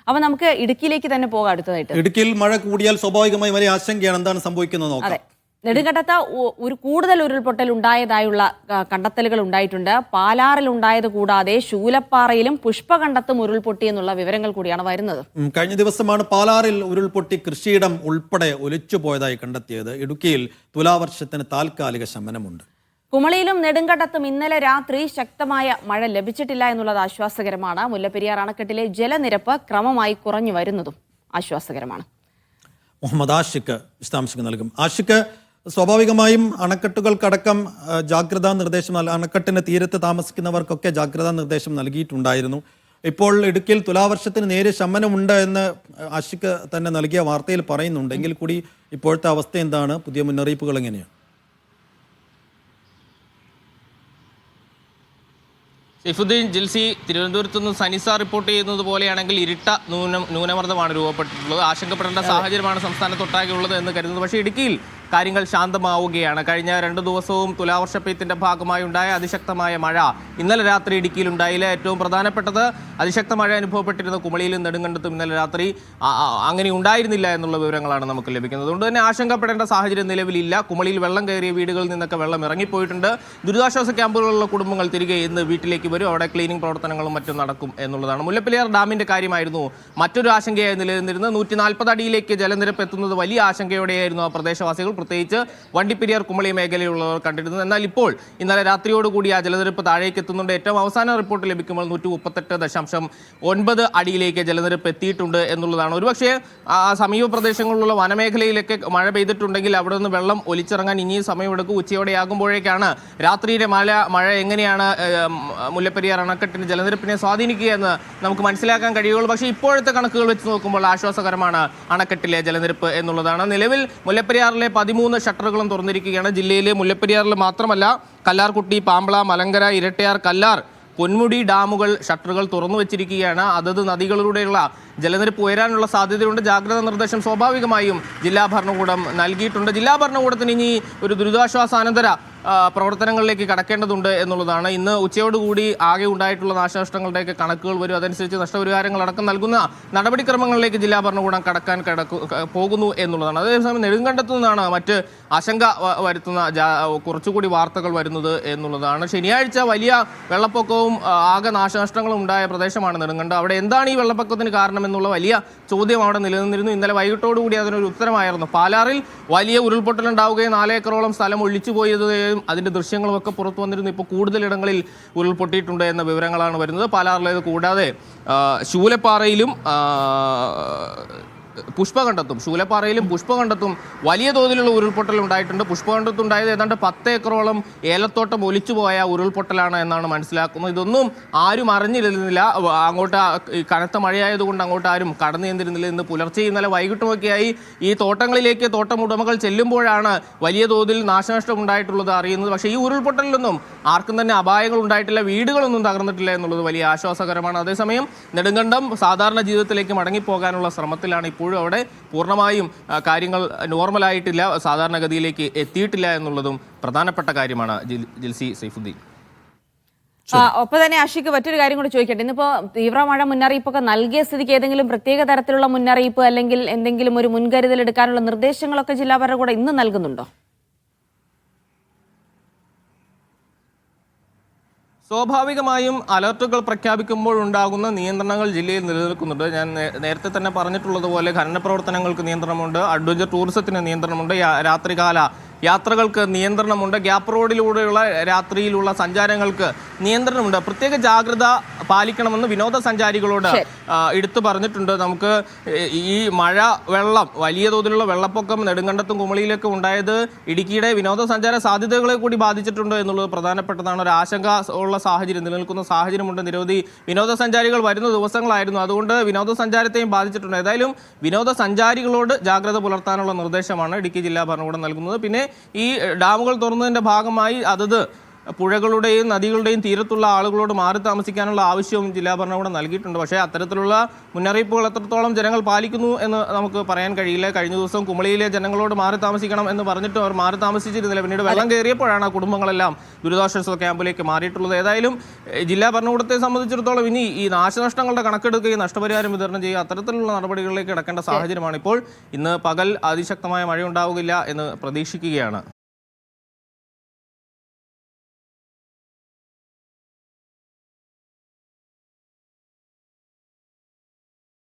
അപ്പൊ നമുക്ക് ഇടുക്കിയിലേക്ക് തന്നെ പോകാം അടുത്തതായിട്ട്. ഇടുക്കിയിൽ മഴ കൂടിയാൽ സ്വാഭാവികമായി വലിയ ആശങ്കയാണ്. എന്താണ് സംഭവിക്കുന്നത് നോക്കാം. നെടുങ്കണ്ടത്ത് ഒരു കൂടുതൽ ഉരുൾപൊട്ടൽ ഉണ്ടായതായുള്ള കണ്ടെത്തലുകൾ ഉണ്ടായിട്ടുണ്ട്. പാലാറിൽ ഉണ്ടായത് കൂടാതെ ശൂലപ്പാറയിലും പുഷ്പകണ്ടത്തും ഉരുൾപൊട്ടി എന്നുള്ള വിവരങ്ങൾ കൂടിയാണ് വരുന്നത്. കഴിഞ്ഞ ദിവസമാണ് പാലാറിൽ ഉരുൾപൊട്ടി കൃഷിയിടം ഉൾപ്പെടെ ഒലിച്ചുപോയതായി കണ്ടെത്തിയത്. ഇടുക്കിയിൽ തുലാവർഷത്തിന് താൽക്കാലിക ശമനമുണ്ട്. കുമളിയിലും നെടുങ്കണ്ടത്തും ഇന്നലെ രാത്രി ശക്തമായ മഴ ലഭിച്ചിട്ടില്ല എന്നുള്ളത് ആശ്വാസകരമാണ്. മുല്ലപ്പെരിയാർ അണക്കെട്ടിലെ ജലനിരപ്പ് ക്രമമായി കുറഞ്ഞു വരുന്നതും ആശ്വാസകരമാണ്. മുഹമ്മദ് ആഷിഖ് വിശദാംശങ്ങൾ നൽകും. ആഷിഖ്, സ്വാഭാവികമായും അണക്കെട്ടുകൾക്കടക്കം ജാഗ്രതാ നിർദ്ദേശം, അണക്കെട്ടിന് തീരത്ത് താമസിക്കുന്നവർക്കൊക്കെ ജാഗ്രതാ നിർദ്ദേശം നൽകിയിട്ടുണ്ടായിരുന്നു. ഇപ്പോൾ ഇടുക്കിയിൽ തുലാവർഷത്തിന് നേരെ ശമനമുണ്ട് എന്ന് ആഷിഖ് തന്നെ നൽകിയ വാർത്തയിൽ പറയുന്നുണ്ട്. എങ്കിൽ കൂടി ഇപ്പോഴത്തെ അവസ്ഥ എന്താണ്? പുതിയ മുന്നറിയിപ്പുകൾ എങ്ങനെയാണ്? സൈഫുദ്ദീൻ, ജിൽസി, തിരുവനന്തപുരത്ത് നിന്ന് സനിസ റിപ്പോർട്ട് ചെയ്യുന്നത് പോലെയാണെങ്കിൽ ഇരിട്ട ന്യൂനമർദ്ദമാണ് രൂപപ്പെട്ടിട്ടുള്ളത്. ആശങ്കപ്പെടേണ്ട സാഹചര്യമാണ് സംസ്ഥാനത്തൊട്ടാകെ ഉള്ളത് എന്ന് കരുതുന്നത്. പക്ഷേ ഇടുക്കിയിൽ കാര്യങ്ങൾ ശാന്തമാവുകയാണ്. കഴിഞ്ഞ 2 ദിവസവും തുലാവർഷപ്പെയ്ത്തിന്റെ ഭാഗമായി ഉണ്ടായ അതിശക്തമായ മഴ ഇന്നലെ രാത്രി ഇടുക്കിയിൽ ഉണ്ടായില്ല. ഏറ്റവും പ്രധാനപ്പെട്ടത് അതിശക്ത മഴ അനുഭവപ്പെട്ടിരുന്ന കുമളിയിലും നെടുങ്കണ്ടത്തും ഇന്നലെ രാത്രി അങ്ങനെ ഉണ്ടായിരുന്നില്ല എന്നുള്ള വിവരങ്ങളാണ് നമുക്ക് ലഭിക്കുന്നത്. അതുകൊണ്ട് തന്നെ ആശങ്കപ്പെടേണ്ട സാഹചര്യം നിലവിലില്ല. കുമളിയിൽ വെള്ളം കയറിയ വീടുകളിൽ നിന്നൊക്കെ വെള്ളം ഇറങ്ങിപ്പോയിട്ടുണ്ട്. ദുരിതാശ്വാസ ക്യാമ്പുകളിലുള്ള കുടുംബങ്ങൾ തിരികെ ഇന്ന് വീട്ടിലേക്ക് വരും. അവിടെ ക്ലീനിങ് പ്രവർത്തനങ്ങളും മറ്റും നടക്കും എന്നുള്ളതാണ്. മുല്ലപ്പെരിയാർ ഡാമിന്റെ കാര്യമായിരുന്നു മറ്റൊരു ആശങ്കയായി നിലനിന്നിരുന്നത്. 140 അടിയിലേക്ക് ജലനിരപ്പ് എത്തുന്നത് വലിയ ആശങ്കയോടെയായിരുന്നു ആ പ്രദേശവാസികൾ, പ്രത്യേകിച്ച് വണ്ടിപ്പെരിയാർ കുമളി മേഖലയിലുള്ളവർ കണ്ടിരുന്നത്. എന്നാൽ ഇപ്പോൾ ഇന്നലെ രാത്രിയോടുകൂടി ആ ജലനിരപ്പ് താഴേക്ക് എത്തുന്നുണ്ട്. ഏറ്റവും അവസാന റിപ്പോർട്ട് ലഭിക്കുമ്പോൾ 138.9 അടിയിലേക്ക് ജലനിരപ്പ് എത്തിയിട്ടുണ്ട് എന്നുള്ളതാണ്. ഒരുപക്ഷെ ആ സമീപ പ്രദേശങ്ങളിലുള്ള വനമേഖലയിലൊക്കെ മഴ പെയ്തിട്ടുണ്ടെങ്കിൽ അവിടെ നിന്ന് വെള്ളം ഒലിച്ചിറങ്ങാൻ ഇനിയും സമയമെടുക്കും. ഉച്ചയോടെയാകുമ്പോഴേക്കാണ് രാത്രിയിലെ മഴ എങ്ങനെയാണ് മുല്ലപ്പെരിയാർ അണക്കെട്ടിന് ജലനിരപ്പിനെ സ്വാധീനിക്കുക എന്ന് നമുക്ക് മനസ്സിലാക്കാൻ കഴിയുള്ളൂ. പക്ഷേ ഇപ്പോഴത്തെ കണക്കുകൾ വെച്ച് നോക്കുമ്പോൾ ആശ്വാസകരമാണ് അണക്കെട്ടിലെ ജലനിരപ്പ് എന്നുള്ളതാണ്. നിലവിൽ മുല്ലപ്പെരിയാറിലെ 13 ഷട്ടറുകളും തുറന്നിരിക്കുകയാണ്. ജില്ലയിലെ മുല്ലപ്പെരിയാറിൽ മാത്രമല്ല, കല്ലാർകുട്ടി, പാമ്പള, മലങ്കര, ഇരട്ടയാർ, കല്ലാർ, പൊന്മുടി ഡാമുകൾ ഷട്ടറുകൾ തുറന്നു വെച്ചിരിക്കുകയാണ്. അതത് നദികളിലൂടെയുള്ള ജലനിരപ്പ് ഉയരാനുള്ള സാധ്യതയുണ്ട്. ജാഗ്രതാ നിർദ്ദേശം സ്വാഭാവികമായും ജില്ലാ ഭരണകൂടം നൽകിയിട്ടുണ്ട്. ജില്ലാ ഭരണകൂടത്തിന് ഇനി ഒരു ദുരിതാശ്വാസാനന്തര പ്രവർത്തനങ്ങളിലേക്ക് കടക്കേണ്ടതുണ്ട് എന്നുള്ളതാണ്. ഇന്ന് ഉച്ചയോടുകൂടി ആകെ ഉണ്ടായിട്ടുള്ള നാശനഷ്ടങ്ങളുടെയൊക്കെ കണക്കുകൾ വരും. അതനുസരിച്ച് നഷ്ടപരിഹാരങ്ങൾ അടക്കം നൽകുന്ന നടപടിക്രമങ്ങളിലേക്ക് ജില്ലാ ഭരണകൂടം പോകുന്നു എന്നുള്ളതാണ്. അതേസമയം നെടുങ്കണ്ടത്തു നിന്നാണ് മറ്റ് ആശങ്ക വരുത്തുന്ന കുറച്ചുകൂടി വാർത്തകൾ വരുന്നത് എന്നുള്ളതാണ്. ശനിയാഴ്ച വലിയ വെള്ളപ്പൊക്കവും ആകെ നാശനഷ്ടങ്ങളും ഉണ്ടായ പ്രദേശമാണ് നെടുങ്കണ്ടം. അവിടെ എന്താണ് ഈ വെള്ളപ്പൊക്കത്തിന് കാരണം എന്നുള്ള വലിയ ചോദ്യം അവിടെ നിലനിന്നിരുന്നു. ഇന്നലെ വൈകിട്ടോടുകൂടി അതിനൊരു ഉത്തരമായിരുന്നു. പാലാറിൽ വലിയ ഉരുൾപൊട്ടലുണ്ടാവുകയും 4 ഏക്കറോളം സ്ഥലം ഒഴിച്ചു പോയത്, അതിന്റെ ദൃശ്യങ്ങളും ഒക്കെ പുറത്തു വന്നിരുന്നു. ഇപ്പോൾ കൂടുതലിടങ്ങളിൽ ഉരുൾപൊട്ടിയിട്ടുണ്ട് എന്ന വിവരങ്ങളാണ് വരുന്നത്. പാലാറിലേത് കൂടാതെ ശൂലപ്പാറയിലും പുഷ്പകണ്ടത്തും വലിയ തോതിലുള്ള ഉരുൾപൊട്ടൽ ഉണ്ടായിട്ടുണ്ട്. പുഷ്പകണ്ടത്തുണ്ടായത് ഏതാണ്ട് 10 ഏക്കറോളം ഏലത്തോട്ടം ഒലിച്ചുപോയ ഉരുൾപൊട്ടലാണ് എന്നാണ് മനസ്സിലാക്കുന്നത്. ഇതൊന്നും ആരും അറിഞ്ഞിരുന്നില്ല. അങ്ങോട്ട് കനത്ത മഴയായതുകൊണ്ട് അങ്ങോട്ട് ആരും കടന്നു ചെന്നിരുന്നില്ല. ഇന്ന് പുലർച്ചെ ഇന്നലെ വൈകിട്ടുമൊക്കെയായി ഈ തോട്ടങ്ങളിലേക്ക് തോട്ടം ഉടമകൾ ചെല്ലുമ്പോഴാണ് വലിയ തോതിൽ നാശനഷ്ടം ഉണ്ടായിട്ടുള്ളത് അറിയുന്നത്. പക്ഷേ ഈ ഉരുൾപൊട്ടലിലൊന്നും ആർക്കും തന്നെ അപായങ്ങൾ ഉണ്ടായിട്ടില്ല, വീടുകളൊന്നും തകർന്നിട്ടില്ല എന്നുള്ളത് വലിയ ആശ്വാസകരമാണ്. അതേസമയം നെടുങ്കണ്ടം സാധാരണ ജീവിതത്തിലേക്ക് മടങ്ങിപ്പോകാനുള്ള ശ്രമത്തിലാണ്. ഇപ്പോഴും അവിടെ പൂർണ്ണമായും കാര്യങ്ങൾ നോർമലായിട്ടില്ല, സാധാരണഗതിയിലേക്ക് എത്തിയിട്ടില്ല എന്നുള്ളതും പ്രധാനപ്പെട്ട കാര്യമാണ്. ജിൽസി, സൈഫുദ്ദീൻ. ഒപ്പം തന്നെ ആഷിക്ക് മറ്റൊരു കാര്യം കൂടി ചോദിക്കട്ടെ. ഇന്നിപ്പോ തീവ്രമഴ മുന്നറിയിപ്പൊക്കെ നൽകിയ സ്ഥിതിക്ക് ഏതെങ്കിലും പ്രത്യേക തരത്തിലുള്ള മുന്നറിയിപ്പ് അല്ലെങ്കിൽ എന്തെങ്കിലും ഒരു മുൻകരുതൽ എടുക്കാനുള്ള നിർദ്ദേശങ്ങളൊക്കെ ജില്ലാ ഭരണകൂടം ഇന്ന് നൽകുന്നുണ്ടോ? സ്വാഭാവികമായും അലർട്ടുകൾ പ്രഖ്യാപിക്കുമ്പോൾ ഉണ്ടാകുന്ന നിയന്ത്രണങ്ങൾ ജില്ലയിൽ നിലനിൽക്കുന്നുണ്ട്. ഞാൻ നേരത്തെ തന്നെ പറഞ്ഞിട്ടുള്ളതുപോലെ ഖനന പ്രവർത്തനങ്ങൾക്ക് നിയന്ത്രണമുണ്ട്, അഡ്വഞ്ചർ ടൂറിസത്തിന് നിയന്ത്രണമുണ്ട്, രാത്രികാല യാത്രകൾക്ക് നിയന്ത്രണമുണ്ട്, ഗ്യാപ്പ് റോഡിലൂടെയുള്ള രാത്രിയിലുള്ള സഞ്ചാരങ്ങൾക്ക് നിയന്ത്രണമുണ്ട്. പ്രത്യേക ജാഗ്രത പാലിക്കണമെന്ന് വിനോദസഞ്ചാരികളോട് എടുത്തു പറഞ്ഞിട്ടുണ്ട്. നമുക്ക് ഈ വെള്ളം വലിയ തോതിലുള്ള വെള്ളപ്പൊക്കം നെടുങ്കണ്ടത്തും കുമളിയിലൊക്കെ ഉണ്ടായത് ഇടുക്കിയുടെ വിനോദസഞ്ചാര സാധ്യതകളെ കൂടി ബാധിച്ചിട്ടുണ്ട് എന്നുള്ളത് പ്രധാനപ്പെട്ടതാണ്. ഒരു ആശങ്ക ഉള്ള സാഹചര്യം നിലനിൽക്കുന്ന സാഹചര്യമുണ്ട്. നിരവധി വിനോദസഞ്ചാരികൾ വരുന്ന ദിവസങ്ങളായിരുന്നു. അതുകൊണ്ട് വിനോദസഞ്ചാരത്തെയും ബാധിച്ചിട്ടുണ്ട്. ഏതായാലും വിനോദസഞ്ചാരികളോട് ജാഗ്രത പുലർത്താനുള്ള നിർദ്ദേശമാണ് ഇടുക്കി ജില്ലാ ഭരണകൂടം നൽകുന്നത്. പിന്നെ ഈ ഡാമുകൾ തുറന്നതിൻ്റെ ഭാഗമായി അതത് പുഴകളുടെയും നദികളുടെയും തീരത്തുള്ള ആളുകളോട് മാറി താമസിക്കാനുള്ള ആവശ്യവും ജില്ലാ ഭരണകൂടം നൽകിയിട്ടുണ്ട്. പക്ഷേ അത്തരത്തിലുള്ള മുന്നറിയിപ്പുകൾ എത്രത്തോളം ജനങ്ങൾ പാലിക്കുന്നു എന്ന് നമുക്ക് പറയാൻ കഴിയില്ല. കഴിഞ്ഞ ദിവസം കുമളിയിലെ ജനങ്ങളോട് മാറി താമസിക്കണം എന്ന് പറഞ്ഞിട്ട് അവർ മാറി താമസിച്ചിരുന്നില്ല. പിന്നീട് വെള്ളം കയറിയപ്പോഴാണ് ആ കുടുംബങ്ങളെല്ലാം ദുരിതാശ്വാസ ക്യാമ്പിലേക്ക് മാറിയിട്ടുള്ളത്. ഏതായാലും ജില്ലാ ഭരണകൂടത്തെ സംബന്ധിച്ചിടത്തോളം ഇനി ഈ നാശനഷ്ടങ്ങളുടെ കണക്കെടുക്കുകയും നഷ്ടപരിഹാരം വിതരണം ചെയ്യുക അത്തരത്തിലുള്ള നടപടികളിലേക്ക് കിടക്കേണ്ട സാഹചര്യമാണ് ഇപ്പോൾ. ഇന്ന് പകൽ അതിശക്തമായ മഴയുണ്ടാവുകയില്ല എന്ന് പ്രതീക്ഷിക്കുകയാണ്.